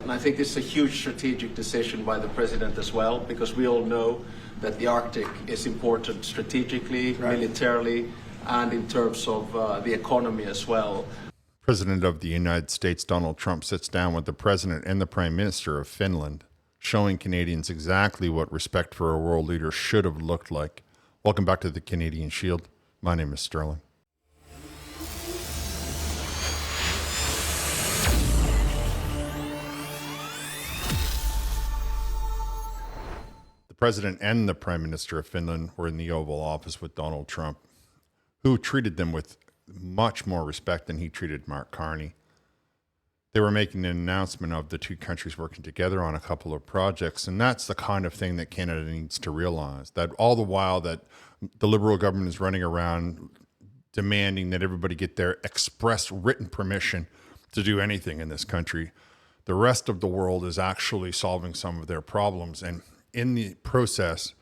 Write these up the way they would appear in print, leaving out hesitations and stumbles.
And I think it's a huge strategic decision by the president as well, because we all know that the Arctic is important strategically, militarily, and in terms of the economy as well. President of the United States, Donald Trump, sits down with the president and the prime minister of Finland, showing Canadians exactly what respect for a world leader should have looked like. Welcome back to the Canadian Shield. My name is Sterling. The president and the prime minister of Finland were in the Oval Office with Donald Trump, who treated them with much more respect than he treated Mark Carney. They were making an announcement of the two countries working together on a couple of projects, and that's the kind of thing that Canada needs to realize, that all the while that the Liberal government is running around demanding that everybody get their express written permission to do anything in this country, the rest of the world is actually solving some of their problems. And in the process,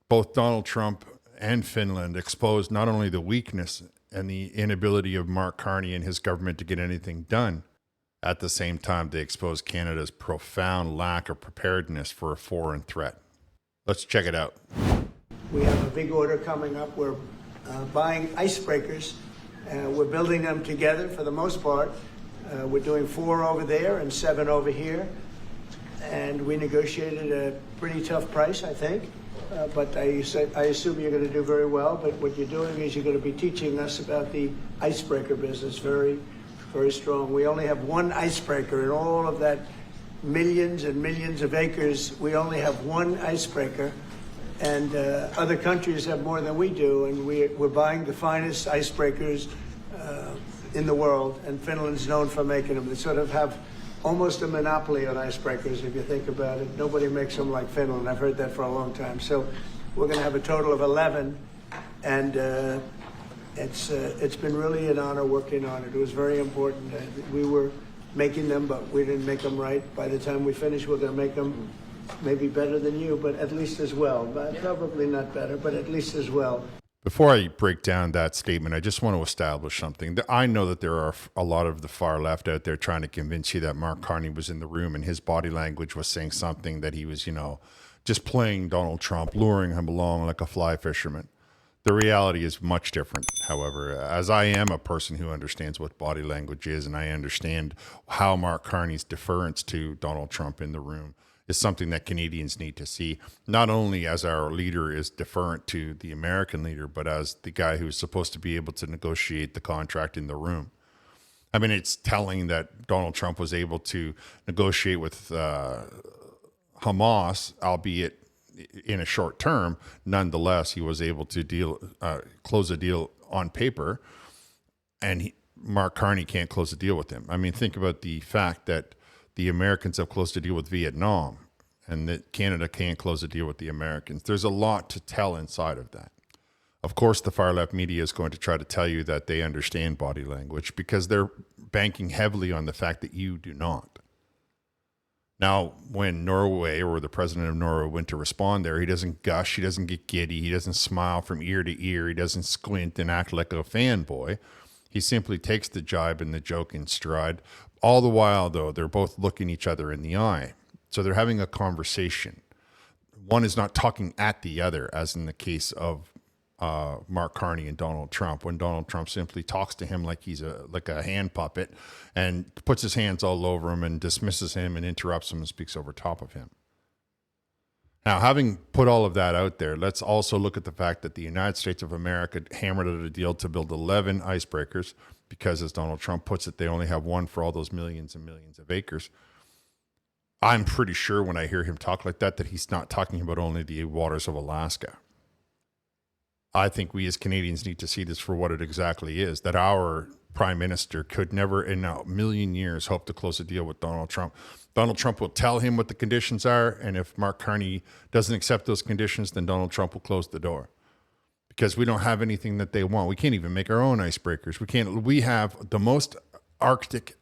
both Donald Trump and Finland exposed not only the weakness and the inability of Mark Carney and his government to get anything done, at the same time, they exposed Canada's profound lack of preparedness for a foreign threat. Let's check it out. We have a big order coming up. We're buying icebreakers. We're building them together for the most part. We're doing 4 over there and 7 over here. And we negotiated a pretty tough price, I think. But I assume you're going to do very well. But what you're doing is you're going to be teaching us about the icebreaker business very strong. We only have one icebreaker in all of that millions and millions of acres. We only have one icebreaker, and other countries have more than we do, and we're buying the finest icebreakers in the world, and Finland's known for making them. They sort of have almost a monopoly on icebreakers, if you think about it. Nobody makes them like Finland. I've heard that for a long time. So we're going to have a total of 11, and it's been really an honor working on it. It was very important. We were making them, but we didn't make them right. By the time we finish, we're going to make them maybe better than you, but at least as well. But probably not better, but at least as well. Before I break down that statement, I just want to establish something. I know that there are a lot of the far left out there trying to convince you that Mark Carney was in the room and his body language was saying something, that he was, just playing Donald Trump, luring him along like a fly fisherman. The reality is much different, however, as I am a person who understands what body language is, and I understand how Mark Carney's deference to Donald Trump in the room is something that Canadians need to see, not only as our leader is deferent to the American leader, but as the guy who's supposed to be able to negotiate the contract in the room. I mean, it's telling that Donald Trump was able to negotiate with Hamas, albeit in a short term. Nonetheless, he was able to close a deal on paper, and Mark Carney can't close a deal with him. I mean, think about the fact that the Americans have closed a deal with Vietnam, and that Canada can't close a deal with the Americans. There's a lot to tell inside of that. Of course, the far left media is going to try to tell you that they understand body language because they're banking heavily on the fact that you do not. Now, when Norway or the president of Norway went to respond there, he doesn't gush, he doesn't get giddy, he doesn't smile from ear to ear, he doesn't squint and act like a fanboy. He simply takes the jibe and the joke in stride. All the while, though, they're both looking each other in the eye. So they're having a conversation. One is not talking at the other, as in the case of Mark Carney and Donald Trump, when Donald Trump simply talks to him like he's like a hand puppet and puts his hands all over him and dismisses him and interrupts him and speaks over top of him. Now, having put all of that out there, let's also look at the fact that the United States of America hammered out a deal to build 11 icebreakers because, as Donald Trump puts it, they only have one for all those millions and millions of acres. I'm pretty sure when I hear him talk like that he's not talking about only the waters of Alaska. I think we as Canadians need to see this for what it exactly is, that our prime minister could never in a million years hope to close a deal with Donald Trump. Donald Trump will tell him what the conditions are, and if Mark Carney doesn't accept those conditions, then Donald Trump will close the door. Because we don't have anything that they want. We can't even make our own icebreakers. We have the most Arctic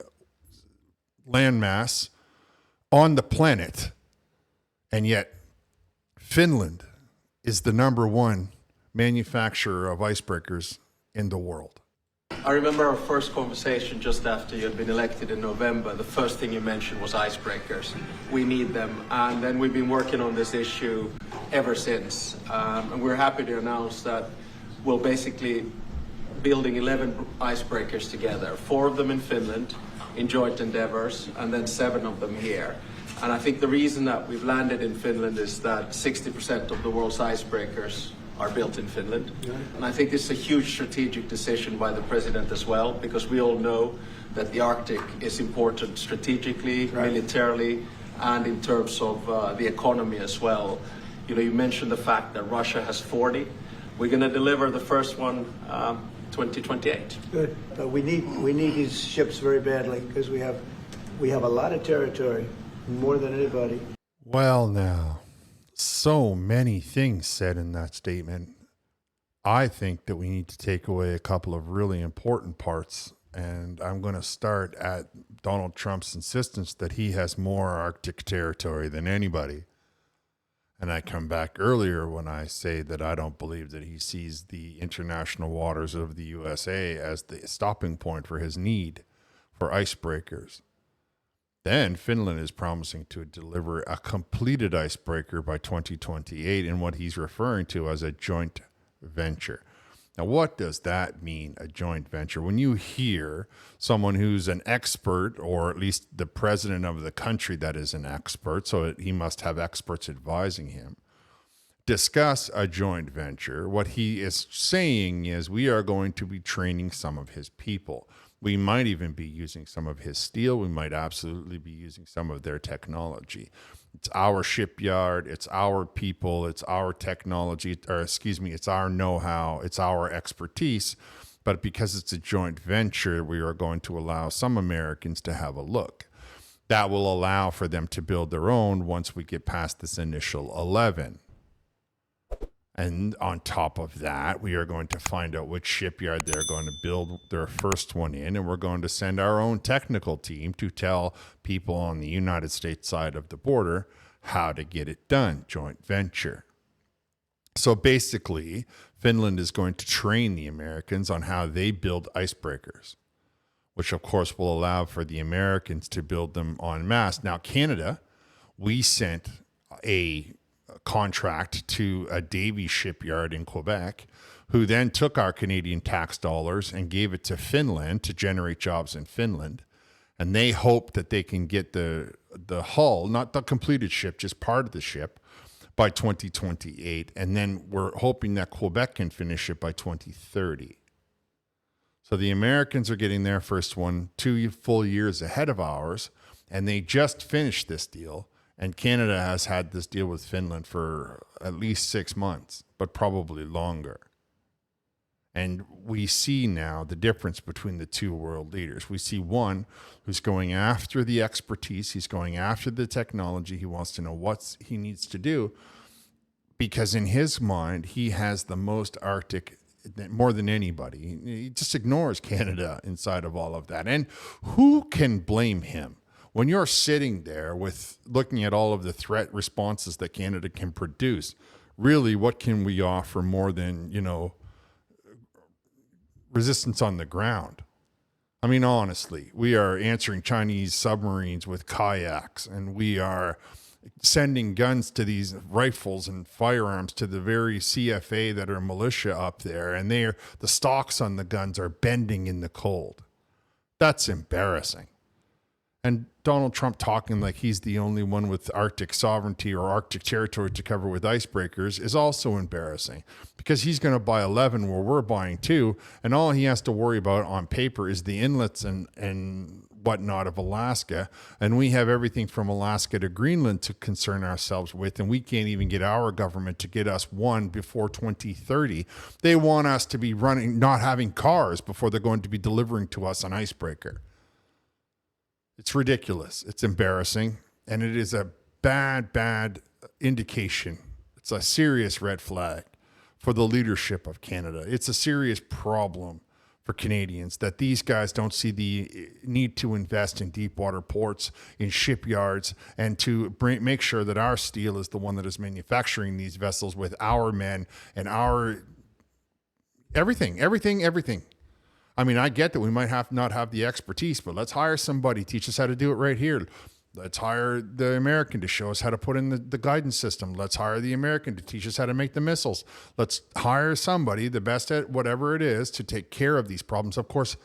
landmass on the planet, and yet Finland is the #1 manufacturer of icebreakers in the world. I remember our first conversation just after you had been elected in November. The first thing you mentioned was icebreakers. We need them. And then we've been working on this issue ever since. And we're happy to announce that we'll basically building 11 icebreakers together, 4 of them in Finland in joint endeavors, and then 7 of them here. And I think the reason that we've landed in Finland is that 60% of the world's icebreakers are built in Finland. And I think it's a huge strategic decision by the president as well, because we all know that the Arctic is important strategically, militarily, and in terms of the economy as well. You know, you mentioned the fact that Russia has 40. We're going to deliver the first one 2028. Good, but we need these ships very badly because we have a lot of territory, more than anybody. Well, now, so many things said in that statement. I think that we need to take away a couple of really important parts, and I'm going to start at Donald Trump's insistence that he has more Arctic territory than anybody. And I come back earlier when I say that I don't believe that he sees the international waters of the USA as the stopping point for his need for icebreakers. Then Finland is promising to deliver a completed icebreaker by 2028 in what he's referring to as a joint venture. Now, what does that mean, a joint venture? When you hear someone who's an expert, or at least the president of the country that is an expert, so he must have experts advising him, discuss a joint venture, what he is saying is we are going to be training some of his people. We might even be using some of his steel. We might absolutely be using some of their technology. It's our shipyard, it's our people, it's our technology, it's our know-how, it's our expertise. But because it's a joint venture, we are going to allow some Americans to have a look. That will allow for them to build their own once we get past this initial 11. And on top of that, we are going to find out which shipyard they're going to build their first one in, and we're going to send our own technical team to tell people on the United States side of the border how to get it done, joint venture. So basically, Finland is going to train the Americans on how they build icebreakers, which of course will allow for the Americans to build them en masse. Now, Canada, we sent a contract to a Davy shipyard in Quebec, who then took our Canadian tax dollars and gave it to Finland to generate jobs in Finland. And they hope that they can get the hull, not the completed ship, just part of the ship, by 2028. And then we're hoping that Quebec can finish it by 2030. So the Americans are getting their first one 2 full years ahead of ours, and they just finished this deal. And Canada has had this deal with Finland for at least 6 months, but probably longer. And we see now the difference between the two world leaders. We see one who's going after the expertise. He's going after the technology. He wants to know what he needs to do, because in his mind, he has the most Arctic, more than anybody. He just ignores Canada inside of all of that. And who can blame him? When you're sitting there with looking at all of the threat responses that Canada can produce, really, what can we offer more than, resistance on the ground? I mean, honestly, we are answering Chinese submarines with kayaks, and we are sending guns to these rifles and firearms to the very CFA that are militia up there, and the stocks on the guns are bending in the cold. That's embarrassing. And Donald Trump talking like he's the only one with Arctic sovereignty or Arctic territory to cover with icebreakers is also embarrassing, because he's going to buy 11 where we're buying 2, and all he has to worry about on paper is the inlets and whatnot of Alaska, and we have everything from Alaska to Greenland to concern ourselves with, and we can't even get our government to get us one before 2030. They want us to be not having cars before they're going to be delivering to us an icebreaker. It's ridiculous. It's embarrassing. And it is a bad indication. It's a serious red flag for the leadership of Canada. It's a serious problem for Canadians that these guys don't see the need to invest in deep water ports, in shipyards, and to make sure that our steel is the one that is manufacturing these vessels with our men and our everything. I mean, I get that we might not have the expertise, but let's hire somebody, teach us how to do it right here. Let's hire the American to show us how to put in the guidance system. Let's hire the American to teach us how to make the missiles. Let's hire somebody, the best at whatever it is, to take care of these problems. Of course,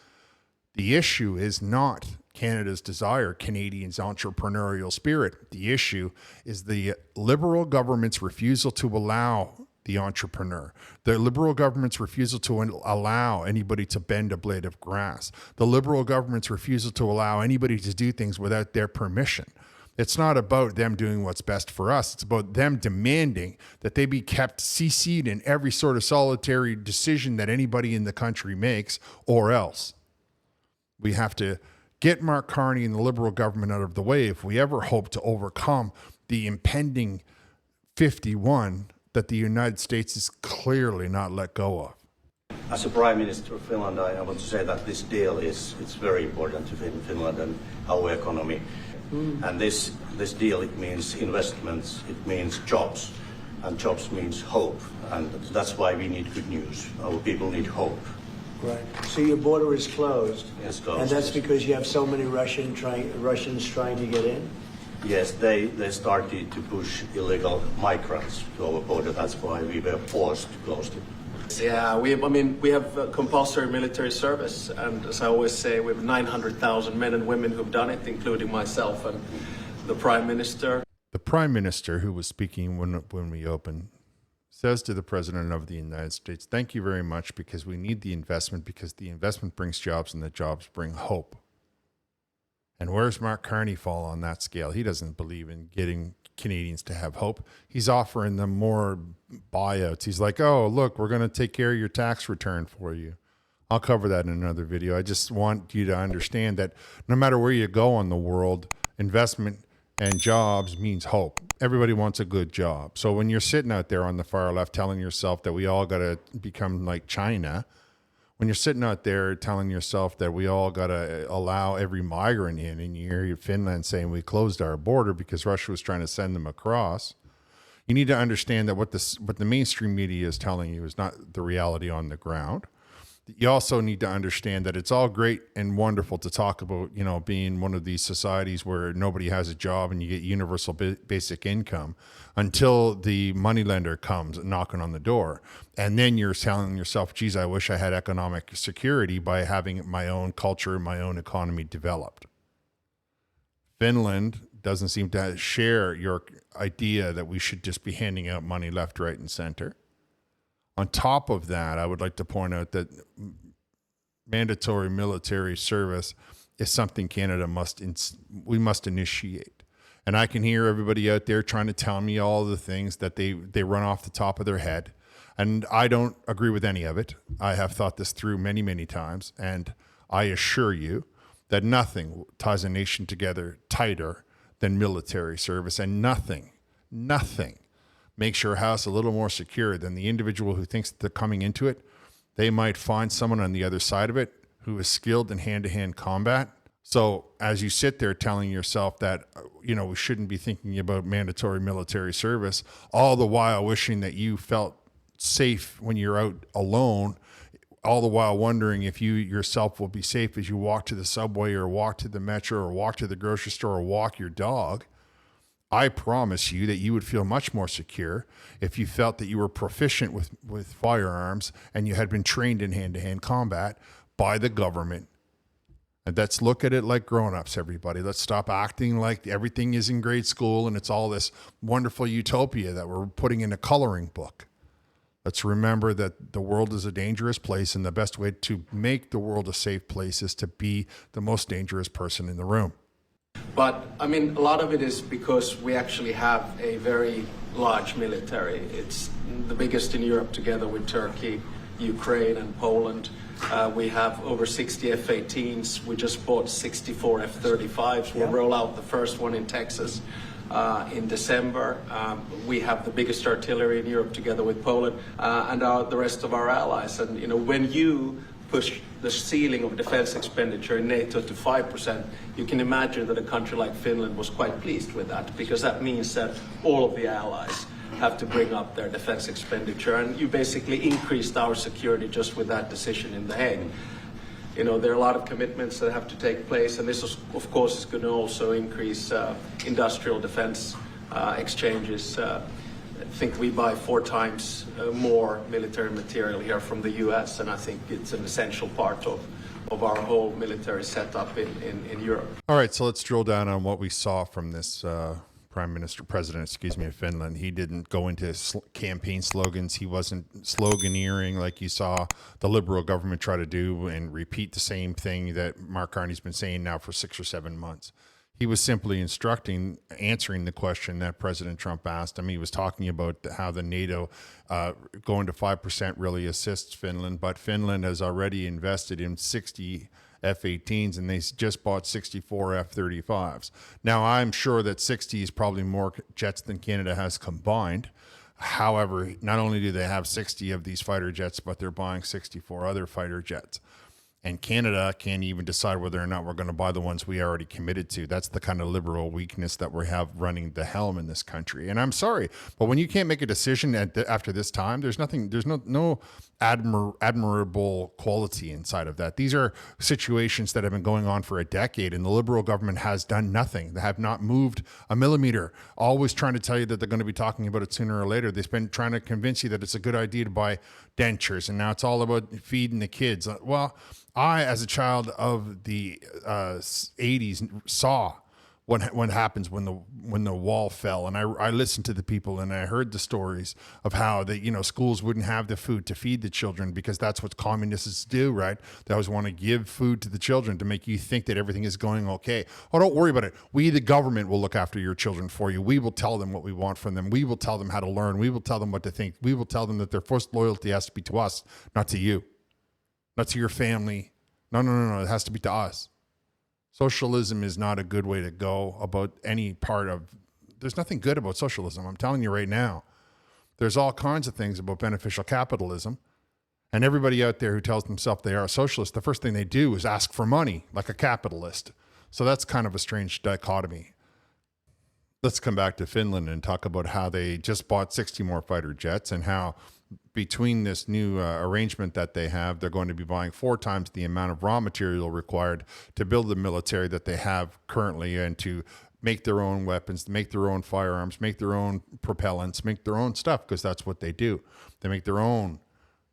the issue is not Canada's desire, Canadians' entrepreneurial spirit. The issue is the Liberal government's refusal to allow the entrepreneur, the Liberal government's refusal to allow anybody to bend a blade of grass, the Liberal government's refusal to allow anybody to do things without their permission. It's not about them doing what's best for us. It's about them demanding that they be kept CC'd in every sort of solitary decision that anybody in the country makes, or else. We have to get Mark Carney and the Liberal government out of the way if we ever hope to overcome the impending 51 that the United States is clearly not let go of. As a Prime Minister of Finland, I want to say that this deal it's very important to Finland and our economy. And this deal, it means investments, it means jobs, and jobs means hope. And that's why we need good news. Our people need hope. Right. So your border is closed. Yes, closed. And that's because you have so many Russians trying to get in? Yes, they started to push illegal migrants to our border. That's why we were forced to close it. Yeah, we have compulsory military service, and as I always say, we have 900,000 men and women who've done it, including myself and the Prime Minister. The Prime Minister, who was speaking when we opened, says to the President of the United States, thank you very much, because we need the investment, because the investment brings jobs and the jobs bring hope. And where's Mark Carney fall on that scale? He doesn't believe in getting Canadians to have hope. He's offering them more buyouts. He's like, oh, look, we're going to take care of your tax return for you. I'll cover that in another video. I just want you to understand that no matter where you go in the world, investment and jobs means hope. Everybody wants a good job. So when you're sitting out there on the far left telling yourself that we all got to become like China, when you're sitting out there telling yourself that we all got to allow every migrant in, and you hear Finland saying we closed our border because Russia was trying to send them across, you need to understand that what the mainstream media is telling you is not the reality on the ground. You also need to understand that it's all great and wonderful to talk about, being one of these societies where nobody has a job and you get universal basic income until the moneylender comes knocking on the door. And then you're telling yourself, geez, I wish I had economic security by having my own culture, my own economy developed. Finland doesn't seem to share your idea that we should just be handing out money left, right, and center. On top of that, I would like to point out that mandatory military service is something Canada must initiate. And I can hear everybody out there trying to tell me all the things that they run off the top of their head. And I don't agree with any of it. I have thought this through many, many times. And I assure you that nothing ties a nation together tighter than military service, and nothing makes your house a little more secure than the individual who thinks that they're coming into it. They might find someone on the other side of it who is skilled in hand-to-hand combat. So as you sit there telling yourself that, we shouldn't be thinking about mandatory military service, all the while wishing that you felt safe when you're out alone, all the while wondering if you yourself will be safe as you walk to the subway or walk to the metro or walk to the grocery store or walk your dog, I promise you that you would feel much more secure if you felt that you were proficient with firearms and you had been trained in hand-to-hand combat by the government. And let's look at it like grown-ups, everybody. Let's stop acting like everything is in grade school and it's all this wonderful utopia that we're putting in a coloring book. Let's remember that the world is a dangerous place, and the best way to make the world a safe place is to be the most dangerous person in the room. But, a lot of it is because we actually have a very large military. It's the biggest in Europe, together with Turkey, Ukraine, and Poland. We have over 60 F-18s. We just bought 64 F-35s. We'll roll out the first one in Texas in December. We have the biggest artillery in Europe, together with Poland and the rest of our allies. And, when you push the ceiling of defense expenditure in NATO to 5%, you can imagine that a country like Finland was quite pleased with that, because that means that all of the allies have to bring up their defense expenditure, and you basically increased our security just with that decision in The Hague. there are a lot of commitments that have to take place, and this, of course, is going to also increase industrial defense exchanges. I think we buy 4 times more military material here from the U.S., and I think it's an essential part of our whole military setup in Europe. All right, so let's drill down on what we saw from this president of Finland. He didn't go into campaign slogans. He wasn't sloganeering like you saw the Liberal government try to do and repeat the same thing that Mark Carney's been saying now for 6 or 7 months. He was simply answering the question that President Trump asked him. He was talking about how the NATO going to 5% really assists Finland, but Finland has already invested in 60 F-18s, and they just bought 64 F-35s. Now, I'm sure that 60 is probably more jets than Canada has combined. However, not only do they have 60 of these fighter jets, but they're buying 64 other fighter jets. And Canada can't even decide whether or not we're going to buy the ones we already committed to. That's the kind of liberal weakness that we have running the helm in this country. And I'm sorry, but when you can't make a decision after this time, there's no admirable quality inside of that. These are situations that have been going on for a decade, and the Liberal government has done nothing. They have not moved a millimeter, always trying to tell you that they're going to be talking about it sooner or later. They've been trying to convince you that it's a good idea to buy dentures, and now it's all about feeding the kids. Well, I, as a child of the 80s, saw what happens when the wall fell, and I listened to the people, and I heard the stories of how schools wouldn't have the food to feed the children because that's what communists do, right? They always want to give food to the children to make you think that everything is going okay. Oh, don't worry about it. We, the government, will look after your children for you. We will tell them what we want from them. We will tell them how to learn. We will tell them what to think. We will tell them that their first loyalty has to be to us, not to you. Not to your family. No. It has to be to us. Socialism is not a good way to go about any part of. There's nothing good about socialism. I'm telling you right now. There's all kinds of things about beneficial capitalism. And everybody out there who tells themselves they are a socialist, the first thing they do is ask for money like a capitalist. So that's kind of a strange dichotomy. Let's come back to Finland and talk about how they just bought 60 more fighter jets and how between this new arrangement that they have, they're going to be buying 4 times the amount of raw material required to build the military that they have currently and to make their own weapons, make their own firearms, make their own propellants, make their own stuff, because that's what they do. They make their own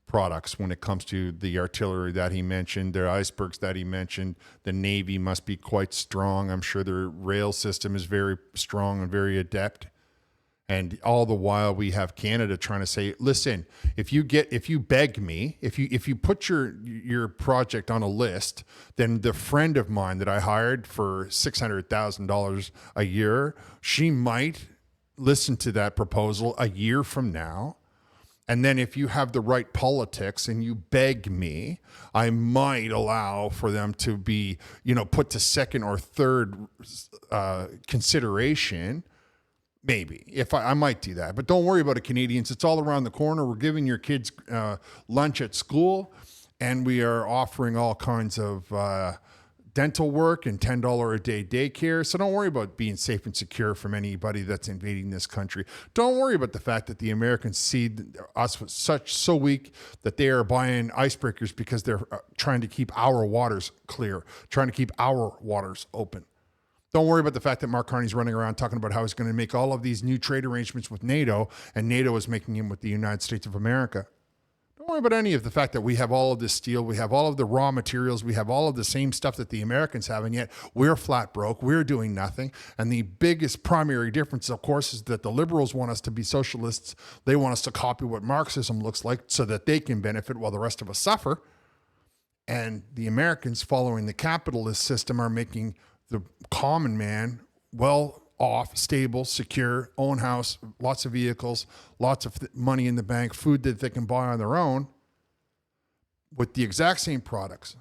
products when it comes to the artillery that he mentioned, their icebergs that he mentioned. The Navy must be quite strong. I'm sure their rail system is very strong and very adept. And all the while we have Canada trying to say, listen, if you beg me, if you put your project on a list, then the friend of mine that I hired for $600,000 a year, she might listen to that proposal a year from now. And then if you have the right politics and you beg me, I might allow for them to be, put to second or third consideration. Maybe if I might do that, but don't worry about it, Canadians. It's all around the corner. We're giving your kids lunch at school, and we are offering all kinds of dental work and $10 a day daycare. So don't worry about being safe and secure from anybody that's invading this country. Don't worry about the fact that the Americans see us so weak that they are buying icebreakers because they're trying to keep our waters clear, trying to keep our waters open. Don't worry about the fact that Mark Carney's running around talking about how he's going to make all of these new trade arrangements with NATO, and NATO is making them with the United States of America. Don't worry about any of the fact that we have all of this steel, we have all of the raw materials, we have all of the same stuff that the Americans have, and yet we're flat broke, we're doing nothing. And the biggest primary difference, of course, is that the liberals want us to be socialists. They want us to copy what Marxism looks like so that they can benefit while the rest of us suffer. And the Americans, following the capitalist system, are making the common man well off, stable, secure, own house, lots of vehicles, lots of money in the bank, food that they can buy on their own with the exact same products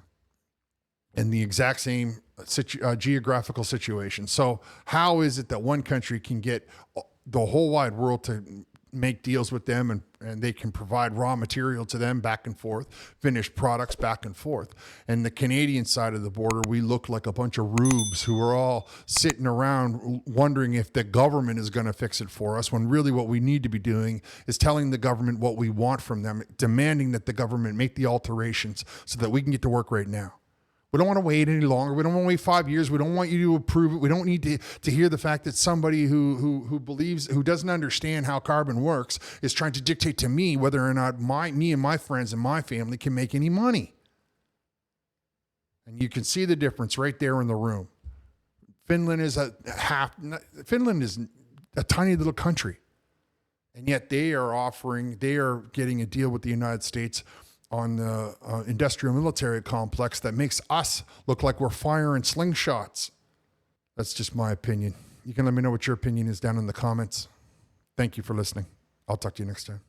and the exact same geographical situation. So how is it that one country can get the whole wide world to make deals with them and they can provide raw material to them back and forth, finished products back and forth? And the Canadian side of the border, we look like a bunch of rubes who are all sitting around wondering if the government is going to fix it for us, when really what we need to be doing is telling the government what we want from them, demanding that the government make the alterations so that we can get to work right now. We don't want to wait any longer. We don't want to wait 5 years. We don't want you to approve it. We don't need to hear the fact that somebody who believes, who doesn't understand how carbon works is trying to dictate to me whether or not me and my friends and my family can make any money. And you can see the difference right there in the room. Finland is a tiny little country. And yet they are getting a deal with the United States on the industrial military complex that makes us look like we're firing slingshots. That's just my opinion. You can let me know what your opinion is down in the comments. Thank you for listening. I'll talk to you next time.